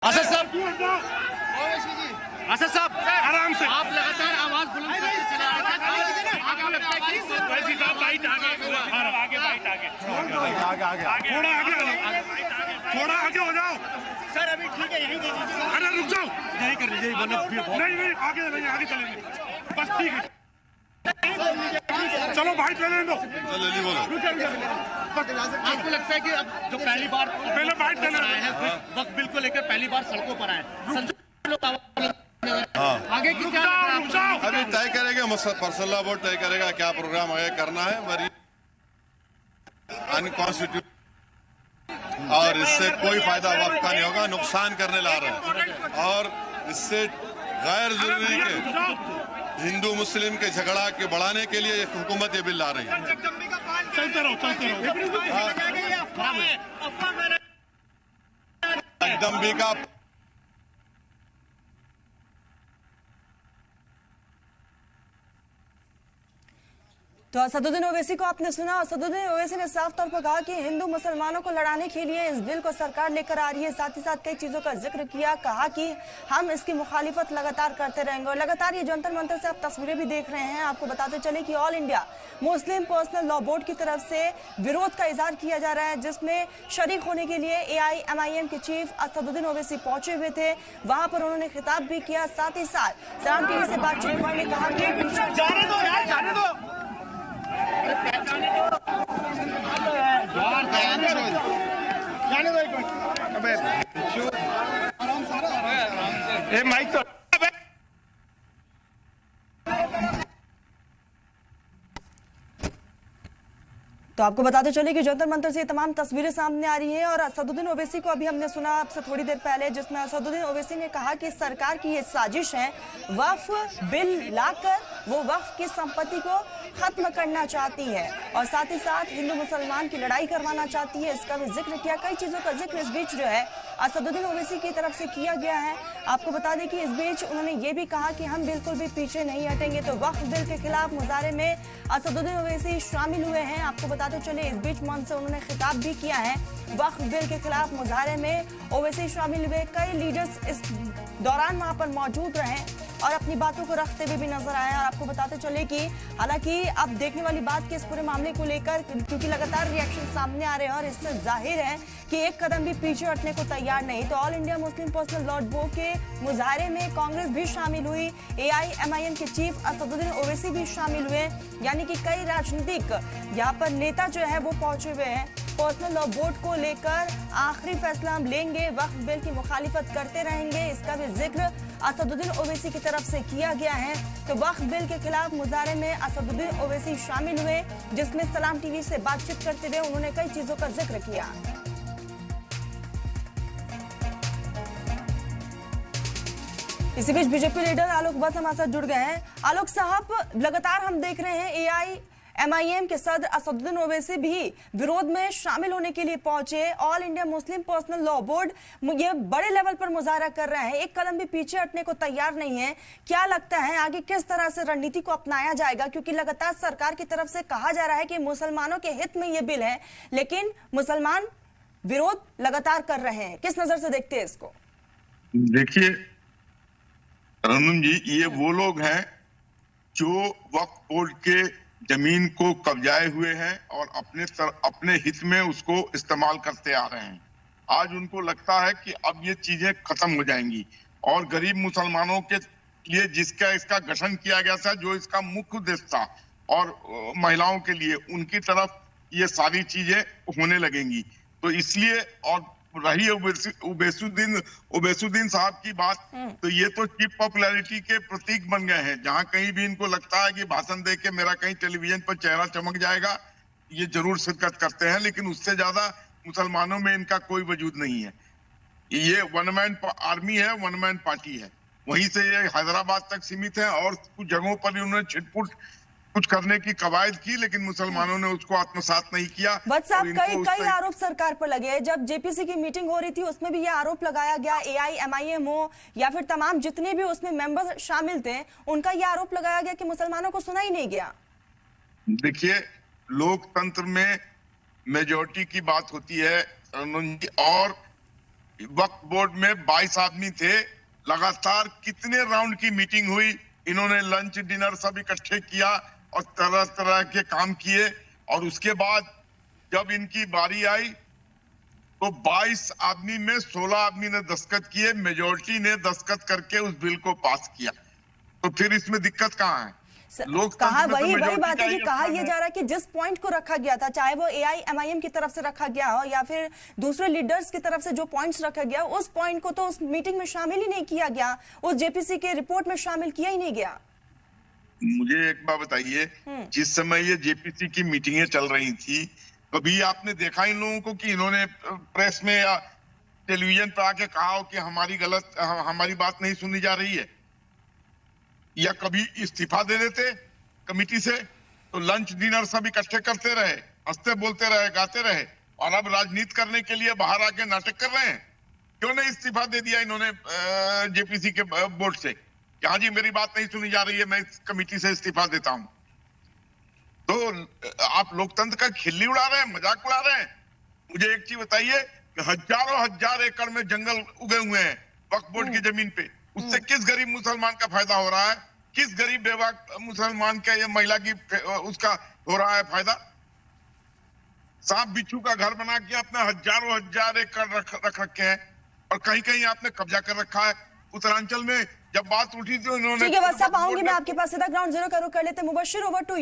असद साहब, असद साहब, आराम से। आप लगातार आवाज बुलंद करते चले आ रहे हैं। आपको लगता है कि वैसी साहब बाइट आगे, आगे बाइट आगे, थोड़ा आगे आ जाओ, थोड़ा आगे हो जाओ सर अभी ठीक है, यहीं दे दीजिए। अरे रुक जाओ, यहीं कर लीजिए, नहीं आगे नहीं, आगे चलेंगे बस, ठीक है चलो बाइट ले लें दो। आपको लगता है कि अब जो पहली बार पहले बाइट लेना है वक्त बिल को लेकर पहली बार सड़कों पर आए, आगे की क्या रुक जाओ। अभी तय करेंगे, पर्सनल बोर्ड तय करेगा क्या प्रोग्राम आगे करना है, मरी अनकॉन्स्टिट्यूशन और इससे कोई फायदा वक्त का नहीं होगा, नुकसान करने ला रहे हैं और इससे गैर जरूरी के हिंदू मुस्लिम के झगड़ा के बढ़ाने के लिए हुकूमत ये बिल ला रही है। चलते रहो जगदम्बी का तो असदुद्दीन ओवैसी को आपने सुना। असदुद्दीन ओवैसी ने साफ तौर पर कहा कि हिंदू मुसलमानों को लड़ाने के लिए इस बिल को सरकार लेकर आ रही है। साथ ही साथ कई चीजों का जिक्र किया, कहा कि हम इसकी मुखालिफत लगातार करते रहेंगे। और लगातार ये जंतर मंतर से आप तस्वीरें भी देख रहे हैं। आपको बताते चले कि all India Muslim personal law board की तरफ से विरोध का इजहार किया जा रहा है, जिसमें शरीक होने के लिए AIMIM के चीफ असदुद्दीन ओवैसी पहुंचे हुए थे। वहां पर उन्होंने खिताब भी किया। साथ ही साथ सलाम टीवी से बातचीत में उन्होंने कहा कि जाने दो एक मिनट। अबे ये माइक तो आपको बताते चले कि जंतर मंतर से तमाम तस्वीरें सामने आ रही हैं। और असदुद्दीन ओवैसी को अभी हमने सुना आपसे थोड़ी देर पहले, जिसमें असदुद्दीन ओवैसी ने कहा कि सरकार की ये साजिश है, वक्फ बिल लाकर वो वक्फ की संपत्ति को खत्म करना चाहती है और साथ ही साथ हिंदू मुसलमान की लड़ाई करवाना चाहती है। इसका भी जिक्र किया। कई चीजों का जिक्र इस बीच जो है असदुद्दीन ओवैसी की तरफ से किया गया है। आपको बता दें कि इस बीच उन्होंने ये भी कहा कि हम बिल्कुल भी पीछे नहीं हटेंगे। तो वक्फ बिल के खिलाफ मुजाहरे में असदुद्दीन ओवैसी शामिल हुए हैं। आपको बताते चले इस बीच मंच से उन्होंने खिताब भी किया है। वक्फ बिल के खिलाफ मुजाहरे में ओवैसी शामिल हुए। कई लीडर्स इस दौरान वहां पर मौजूद रहे और अपनी बातों को रखते हुए भी नजर आए। और आपको बताते चले कि हालांकि अब देखने वाली बात कि इस पूरे मामले को लेकर, क्योंकि लगातार रिएक्शन सामने आ रहे हैं और इससे जाहिर है कि एक कदम भी पीछे हटने को तैयार नहीं। तो all India Muslim personal law board के मुजाहरे में कांग्रेस भी शामिल हुई, AIMIM के चीफ असदुद्दीन ओवैसी भी शामिल हुए, यानी कि कई राजनीतिक यहाँ पर नेता जो है वो पहुंचे हुए हैं। पर्सनल लॉ बोर्ड को लेकर आखिरी फैसला हम लेंगे, वक्फ बिल की मुखालिफत करते रहेंगे, इसका भी जिक्र असदुद्दीन ओवैसी की तरफ से किया गया है। तो वक्फ बिल के खिलाफ मुजाहरे में असदुद्दीन ओवैसी शामिल हुए, जिसमें सलाम टीवी से बातचीत करते हुए उन्होंने कई चीजों का जिक्र किया। इसी बीच बीजेपी लीडर आलोक वत्स हमारे साथ जुड़ गए हैं। आलोक साहब, लगातार हम देख रहे हैं AIMIM के सदर असदुद्दीन ओवैसी भी विरोध में शामिल होने के लिए पहुंचे। All India Muslim personal law board ये बड़े लेवल पर मुजाहरा कर रहा है, एक कदम भी पीछे हटने को तैयार नहीं है। क्या लगता है आगे किस तरह से रणनीति को अपनाया जाएगा? क्योंकि लगातार सरकार की तरफ से कहा जा रहा है कि मुसलमानों के हित में ये बिल है, लेकिन मुसलमान विरोध लगातार कर रहे हैं। किस नजर से देखते हैं इसको? देखिए रमन जी, ये वो लोग हैं जो वक्फ बोर्ड के जमीन को कब्जाए हुए हैं और अपने हित में उसको इस्तेमाल करते आ रहे हैं। आज उनको लगता है कि अब ये चीजें खत्म हो जाएंगी और गरीब मुसलमानों के लिए इसका गठन किया गया था, जो इसका मुख्य उद्देश्य था, और महिलाओं के लिए उनकी तरफ ये सारी चीजें होने लगेंगी। तो इसलिए, और रही ओवैसुद्दीन साहब की बात, तो ये तो चीप पॉपुलैरिटी के प्रतीक बन गए हैं। जहां कहीं भी इनको लगता है कि भाषण दे के मेरा कहीं टेलीविजन पर चेहरा चमक जाएगा, ये जरूर शिरकत करते हैं, लेकिन उससे ज्यादा मुसलमानों में इनका कोई वजूद नहीं है। ये वन मैन आर्मी है, वन मैन पार्टी है। वहीं से ये हैदराबाद तक सीमित है और कुछ जगहों पर भी उन्होंने छिटपुट कुछ करने की कवायद की, लेकिन मुसलमानों ने उसको आत्मसात नहीं किया। बट साहब, कई आरोप सरकार पर लगे हैं। जब JPC की मीटिंग हो रही थी उसमें भी ये आरोप लगाया गया, AIMIM हो या फिर तमाम जितने भी उसमें मेंबर शामिल थे, उनका ये आरोप लगाया गया कि मुसलमानों को सुना ही नहीं गया। देखिए, लोकतंत्र में मेजॉरिटी की बात होती है और वक्फ बोर्ड में 22 आदमी थे, लगातार कितने राउंड की मीटिंग हुई, इन्होंने लंच डिनर सब इकट्ठे किया और तरह तरह के काम किए, और उसके बाद जब इनकी बारी आई तो 22 आदमी में 16 आदमी ने दस्तखत किए, मेजोरिटी ने दस्तखत करके उस बिल को पास किया। तो फिर इसमें दिक्कत कहाँ है? कहा वही बात है कि कहा यह जा रहा है कि जिस पॉइंट को रखा गया था, चाहे वो AIMIM की तरफ से रखा गया हो या फिर दूसरे लीडर्स की तरफ से जो पॉइंट्स रखा गया, उस पॉइंट को तो उस मीटिंग में शामिल ही नहीं किया गया, उस JPC के रिपोर्ट में शामिल किया ही नहीं गया। मुझे एक बात बताइए, जिस समय ये JPC की मीटिंगें चल रही थी, कभी आपने देखा इन लोगों को कि इन्होंने प्रेस में या टेलीविजन पर आके कहा हो कि हमारी बात नहीं सुनी जा रही है, या कभी इस्तीफा दे देते कमेटी से? तो लंच डिनर सब इकट्ठे करते रहे, हंसते बोलते रहे, गाते रहे, और अब राजनीति करने के लिए बाहर आके नाटक कर रहे हैं। क्यों नहीं इस्तीफा दे दिया इन्होंने JPC के बोर्ड से? हाँ जी, मेरी बात नहीं सुनी जा रही है, मैं इस कमेटी से इस्तीफा देता हूं। तो आप लोकतंत्र का खिल्ली उड़ा रहे हैं, मजाक उड़ा रहे हैं। मुझे एक चीज बताइए कि हजारों हजार एकड़ में जंगल उगे हुए हैं वक्फ बोर्ड की जमीन पे, उससे किस गरीब मुसलमान का फायदा हो रहा है? किस गरीब बेवा मुसलमान का या महिला की उसका हो रहा है फायदा? सांप बिच्छू का घर बना के अपने हजारों हजार एकड़ रख रखे हैं, और कहीं कहीं आपने कब्जा कर रखा है। उत्तरांचल में जब बात उठी तो इन्होंने, ठीक है, WhatsApp आऊंगी मैं आपके पास, सीधा ग्राउंड जीरो का रुख कर लेते हैं। Mubashir, over to you.